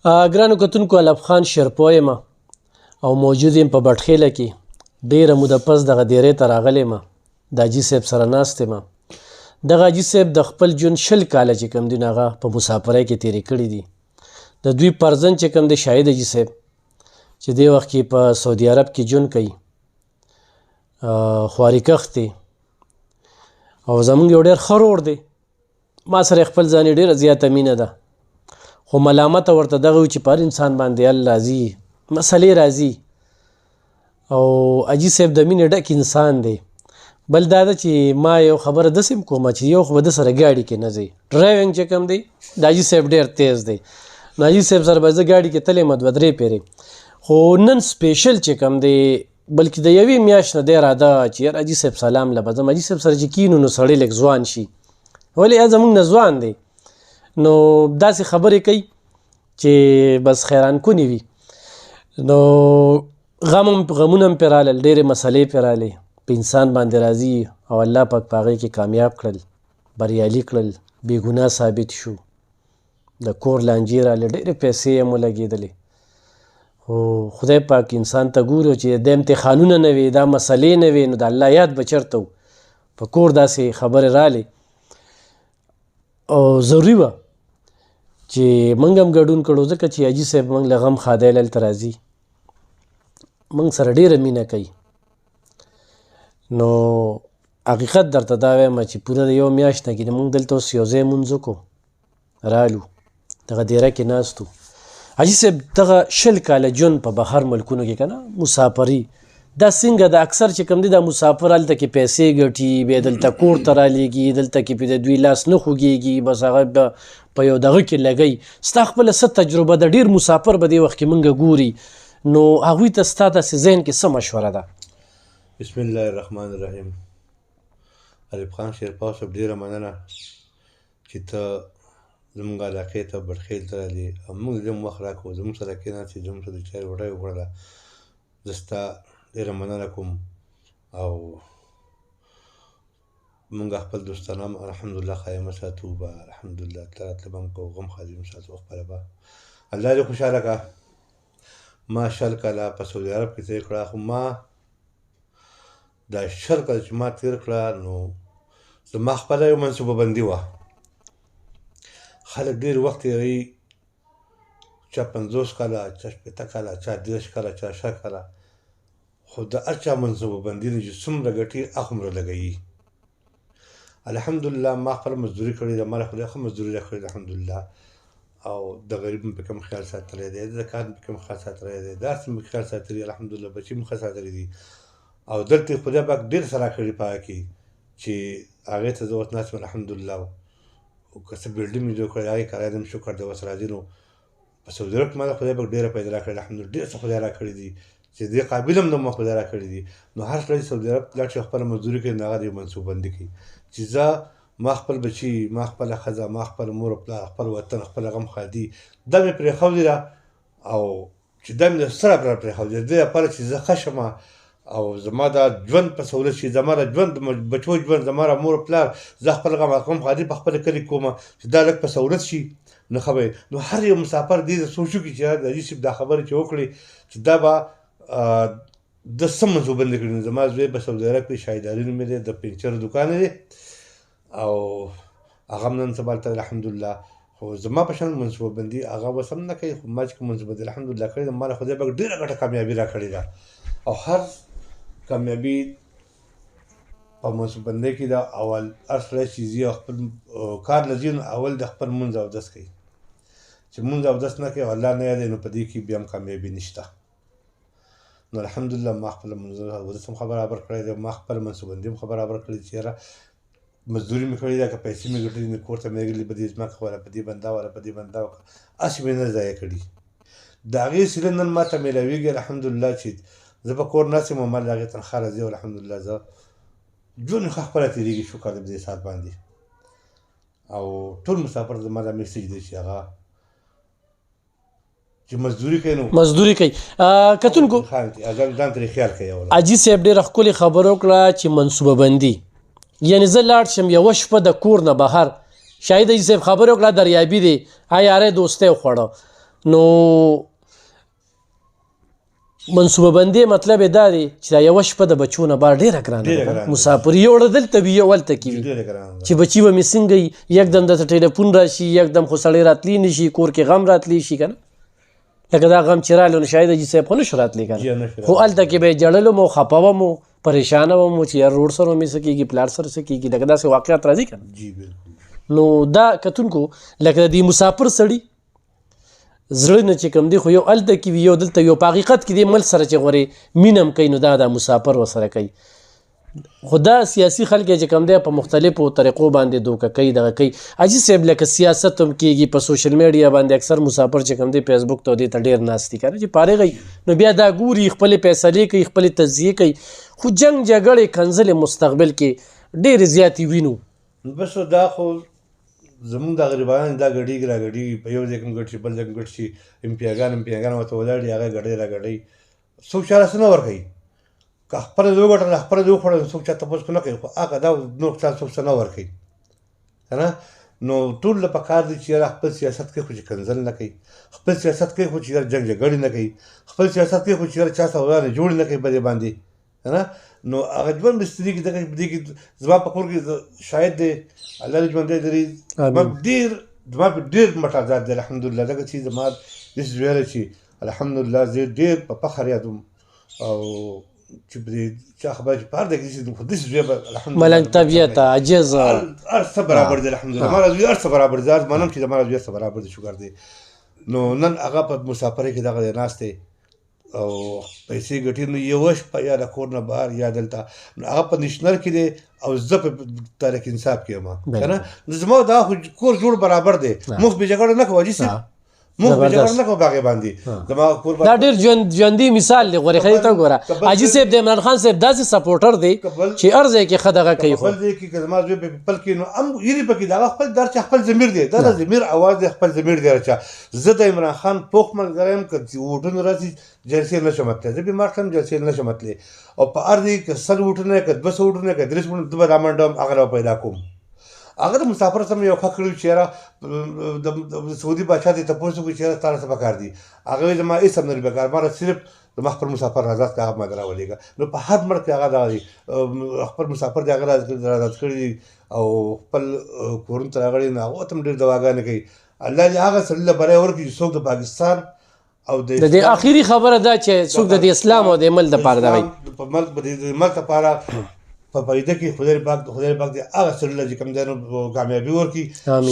ګرانو کتونکو علب خان شیرپوی یم او موجود یم په بټخیله کې. ډېره موده پس دغه دیرې ته راغلی یم، د حاجي صاحب سره ناست یم. دغه حاجي صاحب د خپل ژوند 20 کاله چې کوم دي نو هغه په مسافرۍ کې تېرې کړي دي. د دوی فرزند چې کوم دی شاهد حاجي صاحب چې دې وخت کې په سعودي عرب کې ژوند کوي، خواري کښ دی او زمونږ یو ډېر ښه رور دی. ما سره خپل ځان یې ډېره زیاته مینه ده، خو ملامته ورته دغه و چې په هر انسان باندې ال راځي، مسلې راځي او حاجي صاحب د مینې ډک انسان دی. بل دا ده چې ما یو خبره داسې هم کومه چې یو خو به ده سره ګاډي کې نه ځي، ډرایوینګ چې کوم دی د حاجي صاحب ډېر تیز دی. نو حاجي صاحب سره به زه ګاډي کې تللی یم 2-3 پیرې، خو نن سپیشل چې کوم دی بلکې د یوې میاشت نه دی اراده چې یار حاجي صاحب سلام له به ځم. حاجي صاحب سره چې کینو نو سړی لږ ځوان شي، ولې یا زموږ نه ځوان دی نو داسې خبرې کوي چې بس خیران کنې وي. نو غمونه هم پرې رالل، ډېرې مسلې پرې رالې، په انسان باندې راځي او الله پاک په هغې کې کامیاب کړل، بریالي کړل، بې ګناه ثابت شو، د کور لانجې رالې، ډېرې پیسې یې هم ولګېدلې. خو خدای پاک انسان ته ګوري چې د امتحانونه نه وي، دا مسلې نه وي، نو د الله یاد به چېرته و. په کور داسې خبرې رالې او ضروري وه چې موږ هم ګډون کړو، ځکه چې حاجي صاحب موږ له غم ښادۍ دلته راځي، موږ سره ډېره مینه کوي. نو حقیقت درته دا وایم چې پوره د یو میاشت نه کې موږ دلته اوس یو ځای لمونځ وکړو، رالو دغه دیره کې ناست وو. حاجي صاحب دغه 20 کاله ژوند په بهر ملکونو کې که نه مسافري، دا څنګه د اکثر چې کوم دی دا مسافر هلته کې پیسې ګټي، بیا دلته کور ته رالیږي، دلته کې پې د دوی لاس نه خوږېږي، بس هغه به په یو دغه کې لګوي. ستا خپله څه تجربه ده؟ ډېر مسافر به دې وخت کې مونږ ګوري، نو هغوی ته ستا داسې ذهن کې څه مشوره ده؟ بسم الله الرحمن الرحیم. علب خان شیرپوی صاحب ډېره مننه چې ته زموږ علاقې ته بټخیل ته رالې او موږ ته هم وخت راکړو، زموږ سره کېناستې، زموږ سره د چای ډوډۍ وخوړله. زه ستا ډېره مننه کوم او موږ خپل دوستانه هم الحمدلله قایمه ساتو به، الحمدلله تله راتله به هم کوو، غم ښادي هم ساتو خپله به. الله دې خوشحاله کړه. ما 20 کاله په سعودي عرب کې تېر کړه، خو ما دا 20 کاله چې ما تېر کړه نو زما خپله یو منصوبه بندي وه. خلک ډېر وخت تېروي، چا 50 کاله، چا 60 کاله، چا 30 کاله، چا 100 کاله، خو د هر چا منصوبه بندي دی چې څومره ګټي هغومره لګوي. الحمدلله ما خپله مزدوري کړې ده، ما له خدای ښه مزدوري راکړې ده الحمدلله، او د غریب مې په کوم خیال ساتلی دی، د زکات مې په کوم خیال ساتلی دی، د هر څه مې خیال ساتلی دی الحمدلله، بچي مې ښه ساتلي دي او دلته یې خدای پاک ډېر څه راکړي په هغه کې چې هغې ته زه اوس ناست یم الحمدلله. او که څه بلډینګ مې جوړ کړی هغې کرایه ته مې شکر دی اوس راځي. نو په سعودي عرب کې ما ته خدای پاک ډېره پیدا راکړې الحمدلله، ډېر څه خدای راکړي دي چې دې قابل هم نه ما خدای راکړي دي. نو هر سړی چې سعودي عرب لاړ شي خپله مزدوري کوي نو هغه د یو منصوبه بندي کوي چې زه ما خپل بچي، ما خپله ښځه، ما خپل مور او پلار، خپل وطن، خپله غم ښادي دا مې پرېښودې ده او چې دا مې د څه لپاره پرېښودې ده؟ دې لپاره چې زه ښه شم او زما دا ژوند په سهولت شي، زما د ژوند د بچو ژوند، زما د مور او پلار، زه خپل غم ښادي په خپله کلي کومه چې دا لږ په سهولت شي. نو ښه به نو هر یو مسافر دې ته سوچ وکړي چې د حاجي صاحب دا خبرې چې وکړې چې دا به د څه منصوبه بندي کړي. نو زما زوی په سعودي عرب کې شاهداري نومې دی، د پنچر دوکان دی او هغه هم نن سبا هلته الحمدلله. خو زما په شان منصوبه بندي هغه اوس هم نه کوي، خو ما چې کوم منصوبه بندي الحمدلله کړې ده، ما له خدای پاک ډېره ګټه کامیابي راکړې ده او هر کامیابي په منصوبه بندۍ کې ده. اول هر سړی چې ځي او خپل کار له ځي نو اول د خپل لمونځ اودس کوي، چې لمونځ اودس نه کوي او الله نه یادوي نو په دې کې بیا هم کامیابي نشته. نو الحمدلله ما خپله لمونځ اودس هم برابر کړی دی، ما خپله منصوبه بندي هم برابر کړې چې یاره مزدوري مې کړې ده، که پیسې مې ګټلې نو کور ته مې راغلي په دې ځمکه وله په دې بنده وله په دې بنده وکړه، هسې مې نه ضایع کړي. د هغې وسیله نن ما ته میلاویږي الحمدلله چې زه په کور ناست یم او ما له هغې تنخوا راځي او الحمدلله زه ژوند مې ښه خپله تېرېږي شکر دی په دې ساعت باندې. او ټول مسافر زما دا میسج دی چې هغه چې مزدوري کوي نو مزدوري کوي. کتونکو ځان ترې خیال کوي. حاجي صاحب ډېره ښکلې خبره وکړه چې منصوبه بندي، یعنې زه لاړ شم یوه شپه د کور نه بهر، شاید حاجي صاحب خبره وکړه دریابي دی، یارۍ دوستی وخوړه، نو منصوبه بندي مطلب یې دا دی چې دا یوه شپه د بچو نه بار ډېره ګرانه ده مسافري یوړه دلته وي یو هلته کې وي چې بچي به مې څنګه وي یکدم درته ټیلیفون راشي یکدم خو سړی راتلی نه شي کور کې غم راتلی شي که نه لکه دا غم چې راغلی نو شاید حاجي صاحب خو نه شو راتلی که نه خو هلته کې به یې ژړل مو خفه وم پریشانه وم چې یار روډ سره مې څه کېږي پلار سره څه کېږي لکه داسې واقعات راځي که نه نو دا کتونکو لکه د دې مسافر سړي زړه نه چې کوم دی خو یو هلته کې وي یو دلته یو په حقیقت کې دی ملک سره چې غورې مینه هم کوي نو دا مسافر ورسره کوي خو دا سیاسي خلک چې کوم دی په مختلفو طریقو باندې دوکه کوي دغه کوي حاجي صاحب لکه سیاست هم کېږي په سوشل میډیا باندې اکثر مسافر چې کوم دی فیسبوک ته دې ته ډېر ناست دي که نه چې فارغ نو بیا دا ګوري خپلې فیصلې کوي خپلې تجزیې کوي خو جنګ جګړې کنځلې مستقبل کې ډېرې زیاتې وینو بس دا خو زمونږ د غریبانو دا ګډېږي را ګډېږي په یو ځای کې ګډ شي بل ځای کې ګډ شي امپیاګان ورته ولاړ دي هغه ګډۍ را ګډۍ څوک چاله څه نه ورکوي که خپله دې وګټله خپله دې وخوړل څوک چا تپوس نه کوي خو هغه دا نور چا څوک څه نه ورکوي که نه نو ټول له پکار دي چې یاره خپل سیاست کوي خو چې کنځل نه کوي خپل سیاست کوي خو چې یاره جنګ جګړې نه کوي خپل سیاست کوي خو چې یاره چا سره ودانې جوړې نه کوي په دې باندې که نه نو هغه ژوند بستري کې دې کې زما په کور کې شاید دی الله دې ژوندی لري زما په ډېر مټ آزاد دی الحمدلله ځکه چې زما داسې ویلی چې الحمدلله زه ډېر په فخر یادوم او چې په دې چا خبره چې په هر ځای کې خو داسې زوی به الحمدلله ملنګ طبیعت عاجز هر څه برابر دی الحمدلله ما زوی هر څه برابر دی زه منم چې زما زوی هر څه برابر دی شکر دی نو نن هغه په مسافرۍ کې دغه دی ناست دی او پیسې ګټي نو یوه شپه یا د کور نه بهر یا دلته نو هغه په نشنل کې دی او زه په تاریخ انصاف کې یم که نه نو زما دا خو کور جوړ برابر دی موږ بې جګړه نه کوو حاجي صاحب موږ بې جګړه نه کوو په هغې باندې زما کور دا ډېر ژوندي مثال دی غورې ښځې ته وګوره حاجي صاحب د عمران خان صاحب داسې سپورټر دی چې هر ځای کې ښه دغه کوي خو بل ځای کې که زما زوی په پیپل کې نو هم یېرې پکې د هغه خپل در چې خپل ضمیر دی دا د ضمیر اواز دی خپل ضمیر دی رچا زه د عمران خان پوخ ملګری یم که ووټونه راسي جلسې نه شم تللی زه بیمار شم جلسې نه شم تللی او په هر ځای که 100 ووټونه که 200 ووټونه که 300 ووټونه زه به را منډه هغه را پیدا کوم هغه د مسافر سره یو ښه کړي چې یاره د سعودي بادشاه دې تپوس وکړي چې یاره ستا څه پکار دي هغه وایي زما هېڅ هم نه دي پکار ما صرف زما خپل مسافر آزاد که هغه ما ته راولېږه نو په هر ملک کې هغه دغه دي خپل مسافر دې هغه آزاد کړي دي او خپل کورونو ته راغلي نو هغو ته هم ډېرې دواګانې کوي الله دې هغه سړي له بری ورکړي چې څوک د پاکستان او د دې آخري خبره ده چې څوک د اسلام او د ملک دپاره دغه په ملک دپاره په پیدا کې خدای پاک دې هغه سړي چې کوم دی نو کامیابي ورکړي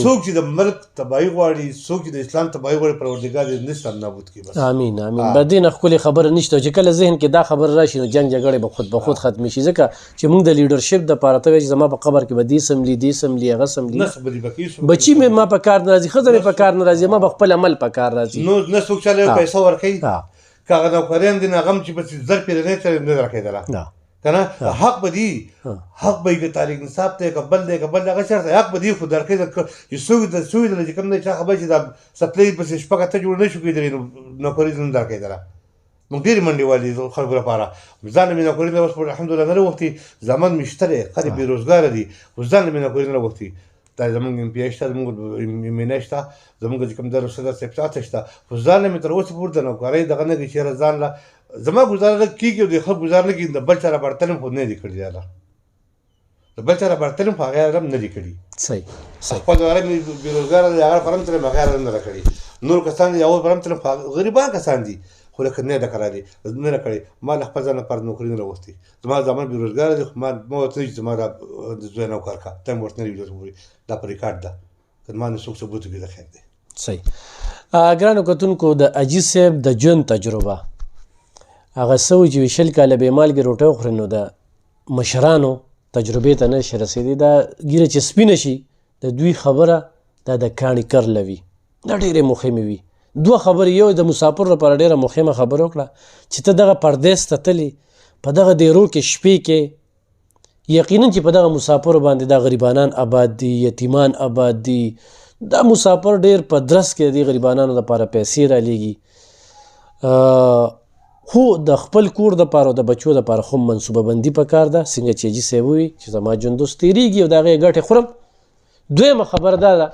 څوک چې د ملک تباهي غواړي څوک چې د اسلام تباهي غواړي پروردګار دې نه اسلام نابود کړي بس امین امین به دې نه ښکلې خبره نشته چې کله ذهن کې دا خبره راشي نو جنګ جګړې به خود ختمې شي ځکه چې موږ د لیډرشپ دپاره ته وایي چې زما په قبر کې به دې سملي هغه سملي بچي مې ما په کار نه راځي ښځه مې په کار نه راځي ما به خپل عمل په کار راځي نو نه څوک چاله پیسه ورکوي که هغه نوکریان دي نو هغه هم چې بس زر پیرنۍ چلې نه راکېدله که نه حق به دي حق به یې که تاریخ انصاف دی که بل دی هغه چېرته حق به دي خو درکوي چې څوک دله چې کوم دی چا خبر چې دا سپلۍ پسې شپږ اته جوړ نه شو کېدلی نو نوکري نه درکېدله موږ ډېرې منډې والي خلکو لپاره ځان مې نوکري نه اوس الحمدلله نه راوښتي زامن مې شته دی خلک بېروزګاره دي خو ځان مې نوکري نه راوښتي دا زمونږ امپی شته زمونږ مینه شته زمونږ چې کوم دی رسول صاحب چاته شته خو ځان مې تر اوسه پورې د نوکرۍ دغه نه کوي چېرې ځان له زما ګزاره کېږي او د خلک ګزاره نه کېږي د بل چا رابرتل خو نه دي کړي دا د بل چا رابرتل خو هغه هم نه دي کړي صحیح خپل دواره مې بېروزګاره دی هغه فرم تلم هغه هم نه ده کړي نور کسان دي هغه فرم تلم غریبان کسان دي خو لکه نه ده کړی نه ده کړی ما له خپل ځان لپاره نوکري نه راوستي زما زامن بېروزګاره دي خو ما ورته چې زما د زوی نوکر کا ته هم ورته نه ویډیو دا په ریکارډ ده که ما نه څوک ثبوت وکړي د خیر دی صحیح ګرانو کتونکو د حاجي صاحب د ژوند تجربه هغه څه وي چې 20 کاله بې مالګې روټۍ وخوري نو د مشرانو تجربې ته نه شي رسېدی دا ګیره چې سپینه شي د دوی خبره دا د کاڼي کرله وي دا ډېرې مهمې وي دوه خبرې یو د مسافر لپاره ډېره مهمه خبره وکړه چې ته دغه پردیس ته تللی په دغه دیرو کې شپې کې یقینا چې په دغه مسافرو باندې دا غریبانان آباد دي یتیمان آباد دي دا مسافر ډېر په درس کې د غریبانانو لپاره پیسې رالیږي خو د خپل کور دپاره او د بچو دپاره خو منصوبه بندي پکار ده څنګه چې حاجي صاحب ووي چې زما ژوند اوس تېرېږي او د هغې ګټې خورم دویمه خبره دا ده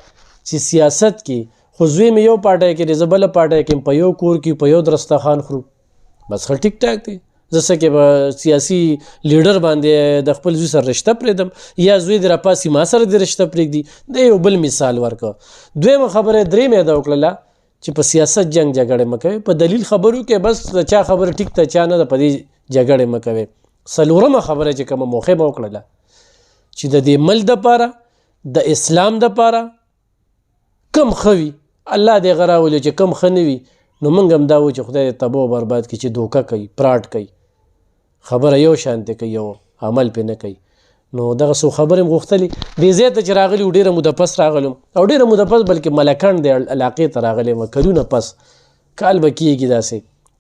چې سیاست کې خو زوی مې یو پاټی کې دی زه بله پاټی کې په یو کور کې په یو درستخان خورو بس ښه ټیک ټاک دی. زه څه کې به سیاسي لیډر باندې د خپل زوی سره رشته پرېږدم یا زوی دې راپاسي ما سره دې رشته پرېږدي. د یو بل مثال ورکړه. دویمه خبره درې مې ادا وکړله چې په سیاست جنګ جګړې مه کوئ. په دلیل خبرو کې بس د چا خبره ټیک ته چا نه ده په دې جګړې مه کوئ. څلورمه خبره چې کومه موخه مې وکړله چې د دې ملک دپاره د اسلام دپاره کم ښه وي الله دې هغه راولي چې کم ښه نه وي نو موږ هم دا وایو چې خدای دې تباه و برباد کړي چې دوکه کوي پراټ کوي خبره یو شانتې کوي یو عمل پې نه کوي. نو دغه څو خبرې مې غوښتلې دې ځای ته چې راغلي ډېره موده پس راغلم او ډېره موده پس بلکې ملکنډ د علاقې ته راغلی یم کلونه پس کال به کېږي داسې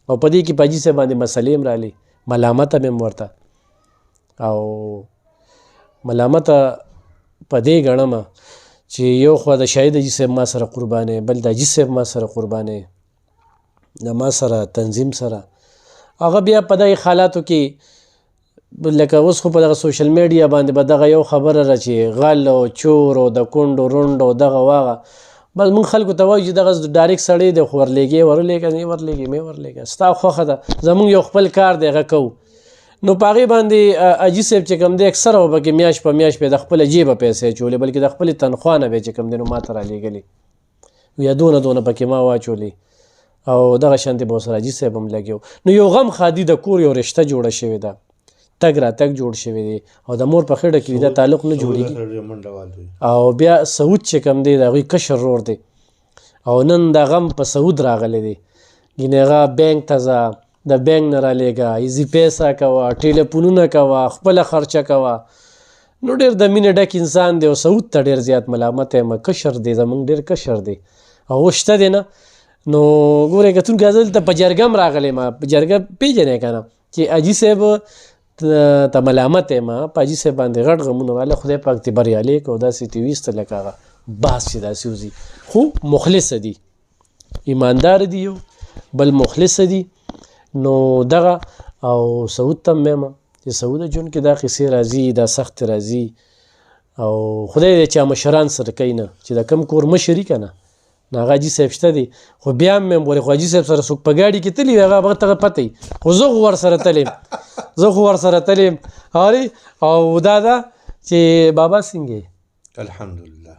او په دې کې په حاجي صاحب باندې مسلې هم رالې ملامته مې هم ورته او ملامته په دې ګڼمه چې یو خوا د شاهد حاجي صاحب ما سره قربانې بل د حاجي صاحب ما سره قربانې د ما سره تنظیم سره هغه بیا په دغه حالاتو کې لکه اوس خو په دغه سوشل میډیا باندې به دغه یو خبره را چې غل او چور او د کونډو رونډ او دغه واغه بس موږ خلکو ته وایو چې دغه ډایرکټ سړی دی خو ورلېږې ورلېږه نه ورلېږې مې ورلېږه ستا خوښه ده زموږ یو خپل کار دی هغه کوو. نو په هغې باندې حاجي صاحب چې کوم دی اکثره به پکې میاشت په میاشت پې د خپله جیبه پیسې اچولې بلکې د خپلې تنخوا نه به چې کوم دی نو ما ته رالېږلې یا دونه پکې ما واچولې او دغه شانتې به ورسره حاجي صاحب هم لګیو. نو یو غم خادي د کور یو رشته جوړه شوې ده تګ راتګ جوړ شوی دی او د مور په خېټه کې دا تعلق نه جوړېږي او بیا سعود چې کوم دی د هغوی کشر رور دی او نن د غم په سعود راغلی دی ګینې هغه بینک ته ځه د بینک نه رالېږه ایزي پیسه کوه ټیلیفونونه کوه خپله خرچه کوه نو ډېر د مینې ډک انسان دی او سعود ته ډېر زیات ملامت یم کشر دی زموږ ډېر کشر دی او شته دی نه. نو ګورې کتونکي زه دلته په جرګه هم راغلی یم په جرګه پېژنې که نه چې حاجي صاحب ته ملامت یم په حاجي صاحب باندې غټ غمونه راغله خدای پاک دې بریالی کړو داسې ترې ویسته لکه هغه بحث چې داسې وځي خو مخلصه دي ایماندار دي یو بل مخلصه دي. نو دغه او سعود ته هم یم چې سعود جون کې دا قصې راځي دا سخت راځي او خدای دې چې مشران سره کوي نه چې د کم کور مشري که نه نو هغه حاجي صاحب شته دی خو بیا هم مې ګورې خو حاجي صاحب سره څوک په ګاډي کې تلي وي هغه به ته پته وي خو زه خو ورسره تللی یم او دا ده چې بابا څنګه الحمدلله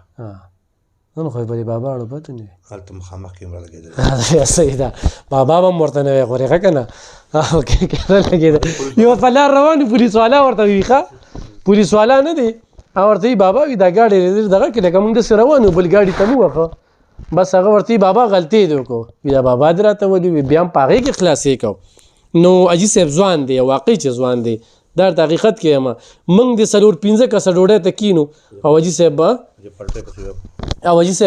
نن خو به د بابا اړو پته نه وي هلته مخامخ کې هم رالګېدل صحیح ده بابا به هم ورته نه وی غورېغه که نه کېره لګېده یو په لار روان پولیس والا ورته وي ښه پولیس والا نه دی ورته وي بابا وي دا ګاډی دغه کې لکه موږ داسې روان یو بل ګاډي ته مو وخه بس هغه ورته بابا غلطي دې وکړو دا بابا دې راته ولي وي بیا هم په هغې کې خلاصې کوو. نو حاجي صاحب ځوان دی واقعي چې ځوان دی دا د حقیقت کې یم موږ د 4-5 کسه ډوډۍ ته کینو او حاجي صاحب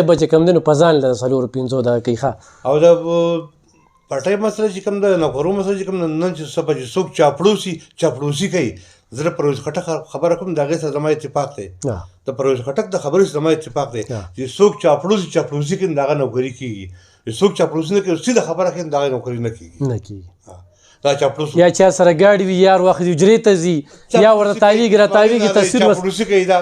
به چې کوم دی نو په ځان له 4-5 دا کوي ښه او د پټۍ مسله چې کوم ده نغورو مسله چې کوم نن چې سبا چې څوک چاپړوسي کوي زه د پرویز خټک خبره کوم د هغې سره زما اتفاق دی د پرویز خټک د خبرې سره زما اتفاق دی چې څوک چاپړوسي کوي د هغه نوکري کېږي چې څوک چاپړوسي نه کوي سیده خبره کوي د هغې نوکري نه کېږي دا چاپړوس یا چا سره ګاډي وي یار وخت حجرې ته ځي یا ورته تاویږي تصویر چاپړوسي کوي دا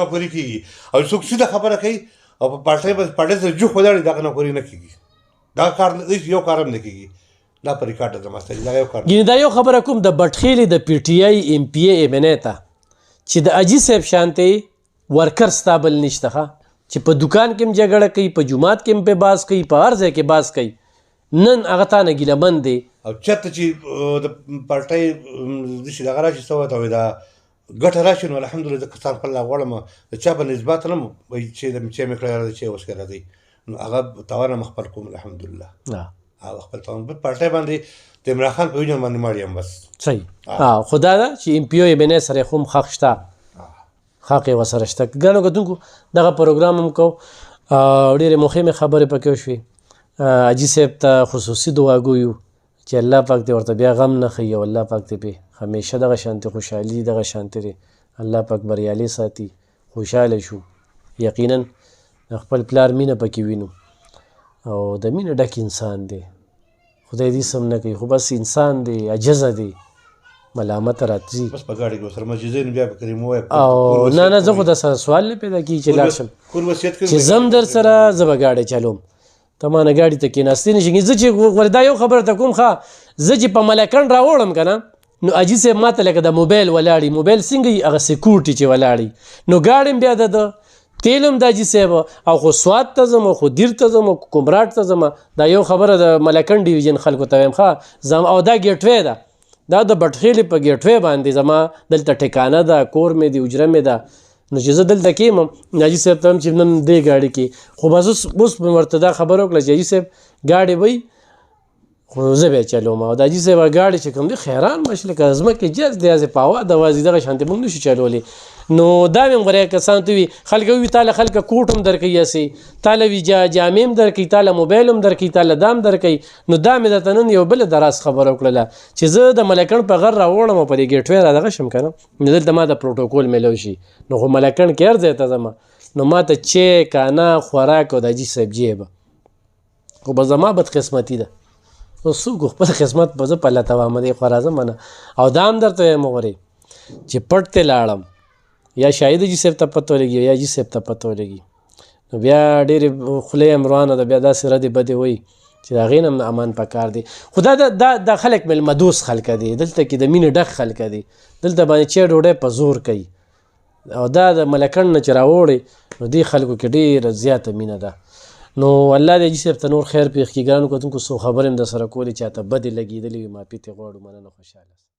نوکري کېږي او څوک سیده خبره کوي او په پټۍ سره جوخ ولاړي د هغه نوکري نه کېږي دا کار یو کار هم نه کېږي دا په ریکارډ ده زما دا یو کار ګینې دا یو خبره کوم د بټخیلې د پی ټي آی ایم پی ای ایمنې ته چې د حاجي صاحب شانتې ورکر ستا بل نشته چې په دکان کې هم جګړه کوي په جومات کې هم پې باز کوي په هر ځای کې باز کوي نن هغه تا نه ګیلهمند دی او چېرته چې د پټۍ داسې دغه راشي څه ورته وایي دا ګټه راشي نو الحمدلله زه کسان خپل غواړم د چا په نسبت نه وایي چې مې کړی راځي چې اوس کې راځي نو هغه تاوان هم خپل کوم الحمدلله او خپل تاوان په پټۍ باندې د عمران خان په وجه باندې مړ یم بس صحیح خو دا ده چې ایم پی او ایمنې سره خو هم حق شته حق یې ورسره شته ګرانو کتونکو دغه پروګرام هم کوو ډېرې مهمې خبرې پکې وشوې حاجي صاحب ته خصوصي دعاګویو چې الله پاک دې ورته بیا غم نه ښیي او الله پاک دې پې همیشه دغه شانتې خوشحالي دغه شانتې دی الله پاک بریالي ساتي خوشحاله شو یقینا د خپل پلار مینه پکې وینو او د مینه ډک انسان دی خدای دې سم نه کوي خو بس انسان دی عجزه دی ملامت راځي بس په ګاډي کې ورسره مسجدین بیا به کریم ووایي او نه زه خو در سره سوال نه پیدا کېږي چې لاړ شم چې زم در سره زه به ګاډی چلوم ته ما نه ګاډي ته کېناستې نه شي. زه چې دا یو خبره ته کوم ښه زه چې په ملکنډ راوړم که نه نو حاجي صاحب ما ته لکه د موبایل ولاړي موبایل څنګه وي هغه سیکورټي چې ولاړي نو ګاډي هم بیا د تیل هم د حاجي صاحب او خو سوات ته ځم خو دیر ته ځم کمراټ ته ځم دا یو خبره د ملکنډ ډیویژن خلکو ته وایم ښه زم او دا ګیټ وی ده دا د بټخیلې په ګیټ وی باندې زما دلته ټکانه ده کور مې دی حجره مې ده نو چې زه دلته کېم حاجي صاحب ته هم چې نن دې ګاډي کې خو بس اوس مې ورته دا خبره وکړه چې حاجي صاحب ګاډي وی خو زه بیا چلوم او د حاجي صاحب ګاډي چې کوم دی خیران مشي لکه ځمکې جز دی هسې په هوا د وازي دغه شانتې موږ نشو چلولی نو دا مې هم غوره کسان ته وي خلک وي تاله خلکه کوټ هم درکوي هسې تاله وي جامې هم درکوي تاله موبایل هم درکوي تاله دا هم درکوي نو دا مې درته نن یو بله د راز خبره وکړله چې زه د ملکنډ په غر راوړم او په دې ګیټ وی را دغه شم که نه نو دلته ما د پروټوکول میلو شي نو خو ملکنډ کې هر ځای ته ځم نو ما ته چای کانا خوراک او د حاجي صاحب جیبه خو به زما بدقسمتي ده اوس څوک خپل قسمت به زه په لټوم دې خو راځم نه او دا هم درته وایم غورې چې پټ ته لاړم یا شاید حاجي صاحب ته پته ولګي یا حاجي صاحب ته پته ولګي نو بیا ډېرې خولې هم روانه ده بیا داسې ردې بدې وایي چې د هغې نه هم امان پکار دی خو دا خلک میلمدوس خلکه دي دلته کې د مینې ډک خلکه دي دلته باندې چې ډوډۍ په زور کوي او دا د ملکنډ نه چې راوړې نو دې خلکو کې ډېره زیاته مینه ده نو الله دې حاجي صاحب ته نور خیر پېښ کړي ګرانو کتونکو څو خبرې هم در سره کولې چاته بدې لګېدلې وي معافي ترې غواړو مننه خوشحاله